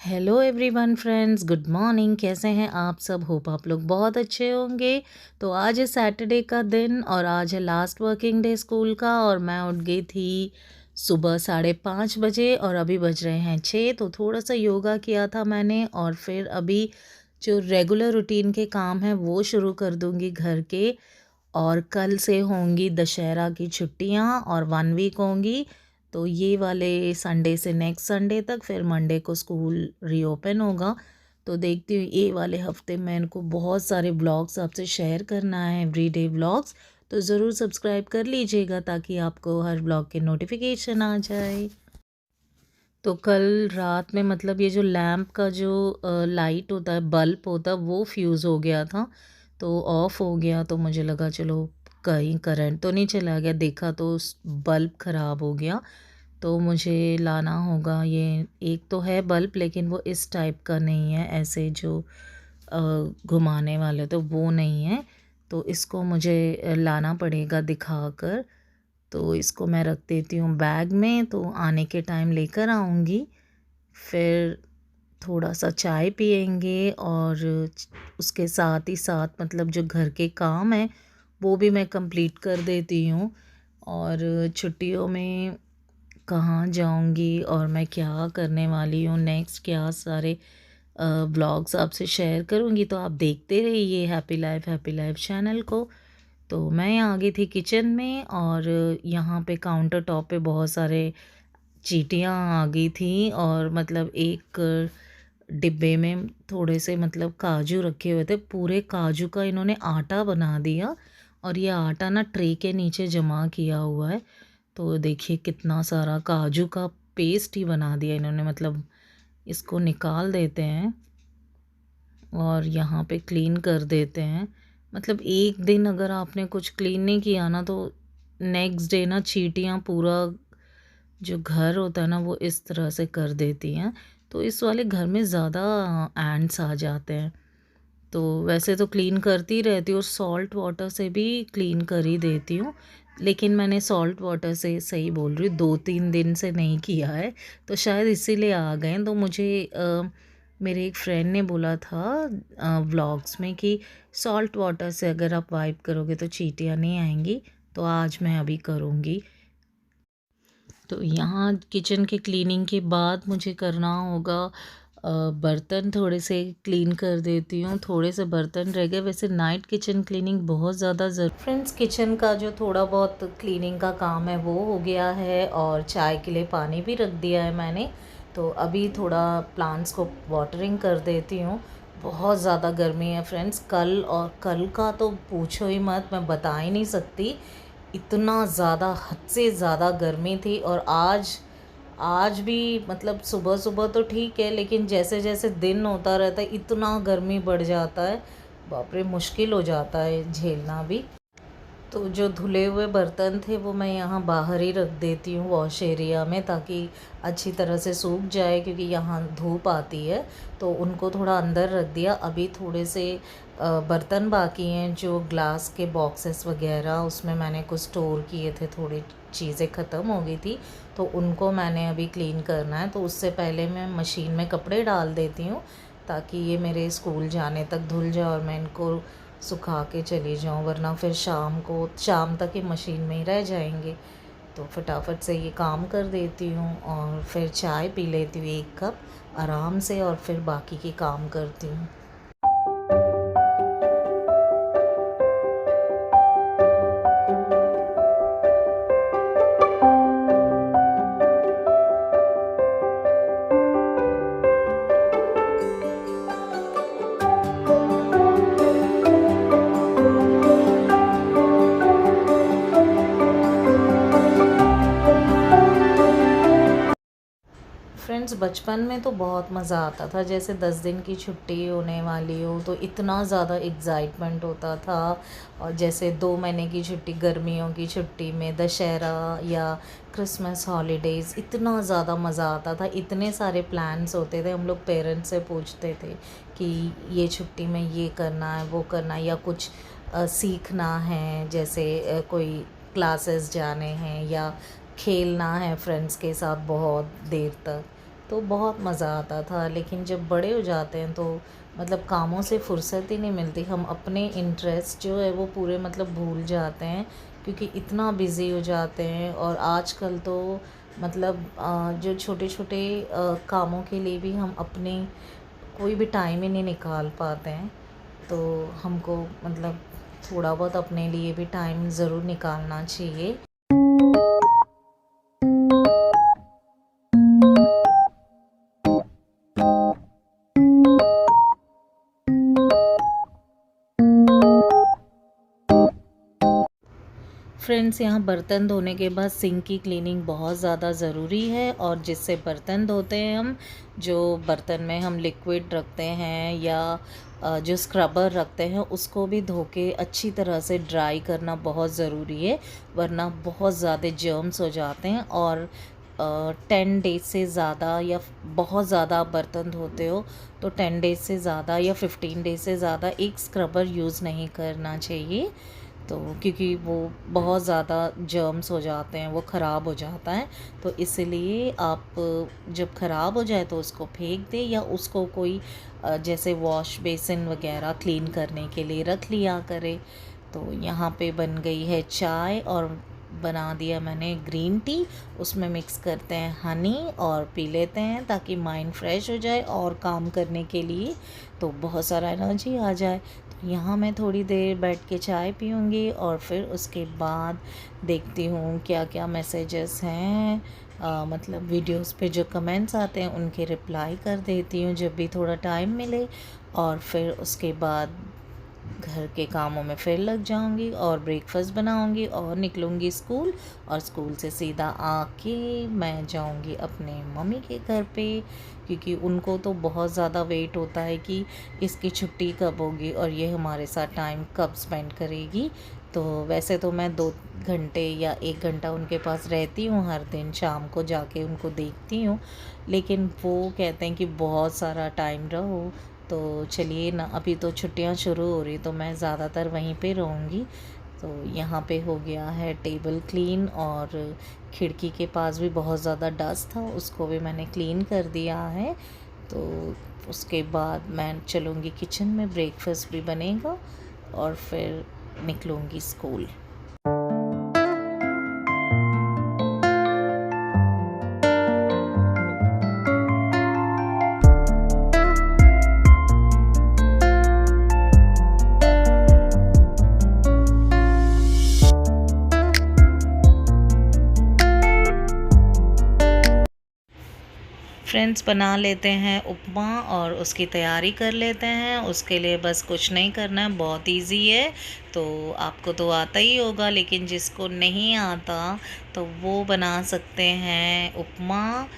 Hello everyone friends, good morning. कैसे हैं आप सब? होप आप लोग बहुत अच्छे होंगे। तो आज है सैटरडे का दिन और आज है लास्ट वर्किंग डे स्कूल का और मैं उठ गई थी सुबह 5:30 बजे और अभी बज रहे हैं 6। तो थोड़ा सा योगा किया था मैंने और फिर अभी जो रेगुलर रूटीन के काम हैं वो शुरू कर दूंगी घर के। और कल से होंगी दशहरा की छुट्टियां और 1 वीक होंगी। तो ये वाले संडे से नेक्स्ट संडे तक, फिर मंडे को स्कूल रीओपन होगा। तो देखती हूँ ये वाले हफ्ते में इनको बहुत सारे ब्लॉग्स आपसे शेयर करना है, एवरीडे ब्लॉग्स। तो ज़रूर सब्सक्राइब कर लीजिएगा ताकि आपको हर ब्लॉग के नोटिफिकेशन आ जाए। तो कल रात में मतलब ये जो लैंप का जो लाइट होता है, बल्ब होता है, वो फ्यूज़ हो गया था। तो ऑफ़ हो गया तो मुझे लगा चलो कहीं करंट तो नहीं चला गया, देखा तो बल्ब ख़राब हो गया। तो मुझे लाना होगा। ये एक तो है बल्ब लेकिन वो इस टाइप का नहीं है, ऐसे जो घुमाने वाले तो वो नहीं है। तो इसको मुझे लाना पड़ेगा दिखाकर। तो इसको मैं रख देती हूँ बैग में, तो आने के टाइम लेकर आऊँगी। फिर थोड़ा सा चाय पिएंगे और उसके साथ ही साथ मतलब जो घर के काम हैं वो भी मैं कंप्लीट कर देती हूँ। और छुट्टियों में कहाँ जाऊँगी और मैं क्या करने वाली हूँ नेक्स्ट, क्या सारे व्लॉग्स आपसे शेयर करूँगी। तो आप देखते रहिए हैप्पी लाइफ चैनल को। तो मैं यहाँ आ गई थी किचन में और यहाँ पे काउंटर टॉप पे बहुत सारे चींटियाँ आ गई थी और मतलब एक डिब्बे में थोड़े से मतलब काजू रखे हुए थे। पूरे काजू का इन्होंने आटा बना दिया और ये आटा ना ट्रे के नीचे जमा किया हुआ है। तो देखिए कितना सारा काजू का पेस्ट ही बना दिया इन्होंने। मतलब इसको निकाल देते हैं और यहाँ पे क्लीन कर देते हैं। मतलब एक दिन अगर आपने कुछ क्लीन नहीं किया ना तो नेक्स्ट डे ना चींटियाँ पूरा जो घर होता है ना वो इस तरह से कर देती हैं। तो इस वाले घर में ज़्यादा एंट्स आ जाते हैं। तो वैसे तो क्लीन करती रहती हूँ और सॉल्ट वाटर से भी क्लीन कर ही देती हूँ। लेकिन मैंने सॉल्ट वाटर से, सही बोल रही हूँ, 2-3 दिन से नहीं किया है। तो शायद इसीलिए आ गए। तो मुझे मेरे एक फ्रेंड ने बोला था व्लॉग्स में कि सॉल्ट वाटर से अगर आप वाइप करोगे तो चींटियाँ नहीं आएंगी। तो आज मैं अभी करूँगी। तो यहाँ किचन के क्लीनिंग के बाद मुझे करना होगा बर्तन थोड़े से क्लीन कर देती हूँ। थोड़े से बर्तन रह गए। वैसे नाइट किचन क्लीनिंग बहुत ज़्यादा फ्रेंड्स, किचन का जो थोड़ा बहुत क्लीनिंग का काम है वो हो गया है और चाय के लिए पानी भी रख दिया है मैंने। तो अभी थोड़ा प्लांट्स को वाटरिंग कर देती हूँ। बहुत ज़्यादा गर्मी है फ्रेंड्स। कल का तो पूछो ही मत, मैं बता ही नहीं सकती। इतना ज़्यादा, हद से ज़्यादा गर्मी थी। और आज आज भी मतलब सुबह सुबह तो ठीक है लेकिन जैसे जैसे दिन होता रहता है इतना गर्मी बढ़ जाता है, बाप रे, मुश्किल हो जाता है झेलना भी। तो जो धुले हुए बर्तन थे वो मैं यहाँ बाहर ही रख देती हूँ वॉश एरिया में, ताकि अच्छी तरह से सूख जाए, क्योंकि यहाँ धूप आती है। तो उनको थोड़ा अंदर रख दिया। अभी थोड़े से बर्तन बाकी हैं, जो ग्लास के बॉक्सेस वगैरह, उसमें मैंने कुछ स्टोर किए थे, थोड़ी चीज़ें ख़त्म हो गई थी। तो उनको मैंने अभी क्लीन करना है। तो उससे पहले मैं मशीन में कपड़े डाल देती हूँ ताकि ये मेरे स्कूल जाने तक धुल जाए और मैं इनको सुखा के चली जाऊँ, वरना फिर शाम तक ये मशीन में ही रह जाएंगे। तो फटाफट से ये काम कर देती हूँ और फिर चाय पी लेती हूँ 1 कप आराम से और फिर बाकी के काम करती हूँ। फ्रेंड्स, बचपन में तो बहुत मज़ा आता था। जैसे 10 दिन की छुट्टी होने वाली हो तो इतना ज़्यादा एक्साइटमेंट होता था। और जैसे 2 महीने की छुट्टी, गर्मियों की छुट्टी में दशहरा या क्रिसमस हॉलीडेज़, इतना ज़्यादा मज़ा आता था। इतने सारे प्लान्स होते थे। हम लोग पेरेंट्स से पूछते थे कि ये छुट्टी में ये करना है, वो करना है, या कुछ सीखना है, जैसे कोई क्लासेस जाने हैं या खेलना है फ्रेंड्स के साथ बहुत देर तक। तो बहुत मज़ा आता था। लेकिन जब बड़े हो जाते हैं तो मतलब कामों से फुर्सत ही नहीं मिलती, हम अपने इंटरेस्ट जो है वो पूरे मतलब भूल जाते हैं क्योंकि इतना बिज़ी हो जाते हैं। और आजकल तो मतलब जो छोटे छोटे कामों के लिए भी हम अपने कोई भी टाइम ही नहीं निकाल पाते हैं। तो हमको मतलब थोड़ा बहुत अपने लिए भी टाइम ज़रूर निकालना चाहिए। फ्रेंड्स, यहाँ बर्तन धोने के बाद सिंक की क्लीनिंग बहुत ज़्यादा ज़रूरी है। और जिससे बर्तन धोते हैं हम, जो बर्तन में हम लिक्विड रखते हैं या जो स्क्रबर रखते हैं उसको भी धो के अच्छी तरह से ड्राई करना बहुत ज़रूरी है, वरना बहुत ज़्यादा जर्म्स हो जाते हैं। और 10 डेज से ज़्यादा या बहुत ज़्यादा आप बर्तन धोते हो तो 10 डेज से ज़्यादा या 15 डेज से ज़्यादा एक स्क्रबर यूज़ नहीं करना चाहिए। तो क्योंकि वो बहुत ज़्यादा जर्म्स हो जाते हैं, वो ख़राब हो जाता है। तो इसलिए आप जब ख़राब हो जाए तो उसको फेंक दें या उसको कोई जैसे वॉश बेसिन वगैरह क्लीन करने के लिए रख लिया करें। तो यहाँ पे बन गई है चाय और बना दिया मैंने ग्रीन टी। उसमें मिक्स करते हैं हनी और पी लेते हैं ताकि माइंड फ्रेश हो जाए और काम करने के लिए तो बहुत सारा एनर्जी आ जाए। यहाँ मैं थोड़ी देर बैठ के चाय पीऊँगी और फिर उसके बाद देखती हूँ क्या क्या मैसेजेस हैं, मतलब वीडियोस पे जो कमेंट्स आते हैं उनके रिप्लाई कर देती हूँ जब भी थोड़ा टाइम मिले। और फिर उसके बाद घर के कामों में फिर लग जाऊंगी और ब्रेकफास्ट बनाऊंगी और निकलूंगी स्कूल। और स्कूल से सीधा आके मैं जाऊंगी अपने मम्मी के घर पे, क्योंकि उनको तो बहुत ज़्यादा वेट होता है कि इसकी छुट्टी कब होगी और ये हमारे साथ टाइम कब स्पेंड करेगी। तो वैसे तो मैं 2 घंटे या 1 घंटा उनके पास रहती हूँ हर दिन, शाम को जाके उनको देखती हूँ। लेकिन वो कहते हैं कि बहुत सारा टाइम रहो। तो चलिए ना, अभी तो छुट्टियां शुरू हो रही तो मैं ज़्यादातर वहीं पे रहूँगी। तो यहाँ पे हो गया है टेबल क्लीन और खिड़की के पास भी बहुत ज़्यादा डस्ट था, उसको भी मैंने क्लीन कर दिया है। तो उसके बाद मैं चलूँगी किचन में, ब्रेकफास्ट भी बनेगा और फिर निकलूँगी स्कूल। फ्रेंड्स, बना लेते हैं उपमा और उसकी तैयारी कर लेते हैं। उसके लिए बस कुछ नहीं करना है, बहुत इजी है। तो आपको तो आता ही होगा, लेकिन जिसको नहीं आता तो वो बना सकते हैं उपमा।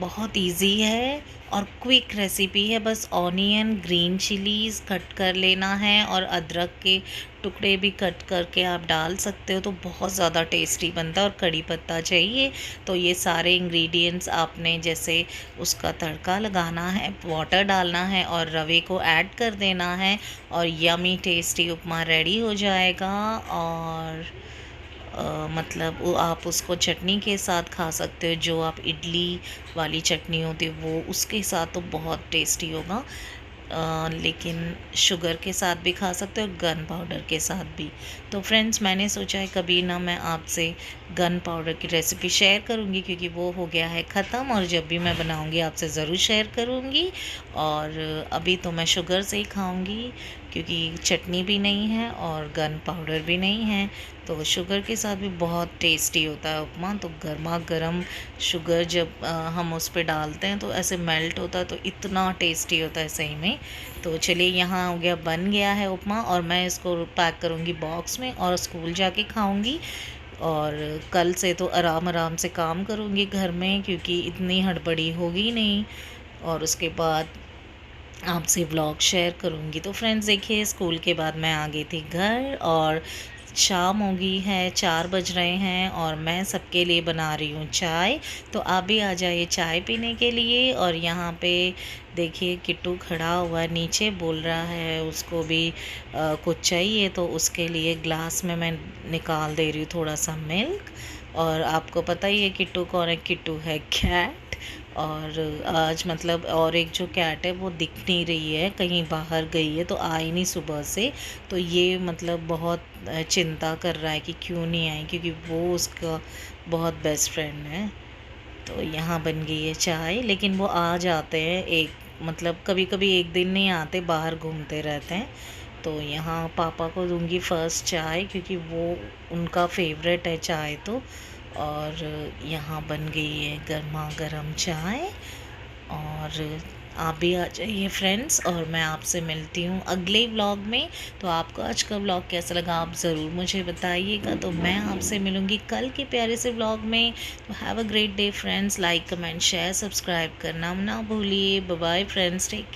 बहुत इजी है और क्विक रेसिपी है। बस ऑनियन, ग्रीन चिलीज़ कट कर लेना है और अदरक के टुकड़े भी कट करके आप डाल सकते हो, तो बहुत ज़्यादा टेस्टी बनता है। और कड़ी पत्ता चाहिए। तो ये सारे इंग्रेडिएंट्स आपने जैसे उसका तड़का लगाना है, वाटर डालना है और रवे को ऐड कर देना है और यमी टेस्टी उपमा रेडी हो जाएगा। और मतलब वो आप उसको चटनी के साथ खा सकते हो, जो आप इडली वाली चटनी होती है वो, उसके साथ तो बहुत टेस्टी होगा। लेकिन शुगर के साथ भी खा सकते हो, गन पाउडर के साथ भी। तो फ्रेंड्स, मैंने सोचा है कभी ना मैं आपसे गन पाउडर की रेसिपी शेयर करूंगी, क्योंकि वो हो गया है ख़त्म। और जब भी मैं बनाऊंगी आपसे ज़रूर शेयर करूंगी। और अभी तो मैं शुगर से ही खाऊंगी, क्योंकि चटनी भी नहीं है और गन पाउडर भी नहीं है। तो शुगर के साथ भी बहुत टेस्टी होता है उपमा। तो गर्मा गर्म शुगर जब हम उस पर डालते हैं तो ऐसे मेल्ट होता है, तो इतना टेस्टी होता है सही में। तो चलिए, यहाँ हो गया, बन गया है उपमा और मैं इसको पैक करूँगी बॉक्स में और स्कूल जाके खाऊँगी। और कल से तो आराम आराम से काम करूँगी घर में, क्योंकि इतनी हड़बड़ी होगी नहीं। और उसके बाद आपसे व्लॉग शेयर करूँगी। तो फ्रेंड्स देखिए, स्कूल के बाद मैं आ गई थी घर और शाम हो गई है, 4 बज रहे हैं और मैं सबके लिए बना रही हूँ चाय। तो आप भी आ जाइए चाय पीने के लिए। और यहाँ पे देखिए, किट्टू खड़ा हुआ है नीचे, बोल रहा है उसको भी कुछ चाहिए, तो उसके लिए ग्लास में मैं निकाल दे रही हूँ थोड़ा सा मिल्क। और आपको पता ही है किट्टू कौन है, किट्टू है कैट। और आज मतलब और एक जो कैट है वो दिख नहीं रही है, कहीं बाहर गई है, तो आई नहीं सुबह से। तो ये मतलब बहुत चिंता कर रहा है कि क्यों नहीं आई, क्योंकि वो उसका बहुत बेस्ट फ्रेंड है। तो यहाँ बन गई है चाय, लेकिन वो आ जाते हैं एक मतलब कभी कभी एक दिन नहीं आते, बाहर घूमते रहते हैं। तो यहाँ पापा को दूंगी फ़र्स्ट चाय, क्योंकि वो उनका फेवरेट है चाय तो। और यहाँ बन गई है गर्मा गर्म चाय। और आप भी आ जाइए फ्रेंड्स, और मैं आपसे मिलती हूँ अगले व्लॉग में। तो आपको आज का व्लॉग कैसा लगा आप ज़रूर मुझे बताइएगा। तो मैं आपसे मिलूँगी कल के प्यारे से व्लॉग में। तो have a great day friends, like comment share subscribe करना ना भूलिए। Bye bye friends, take care.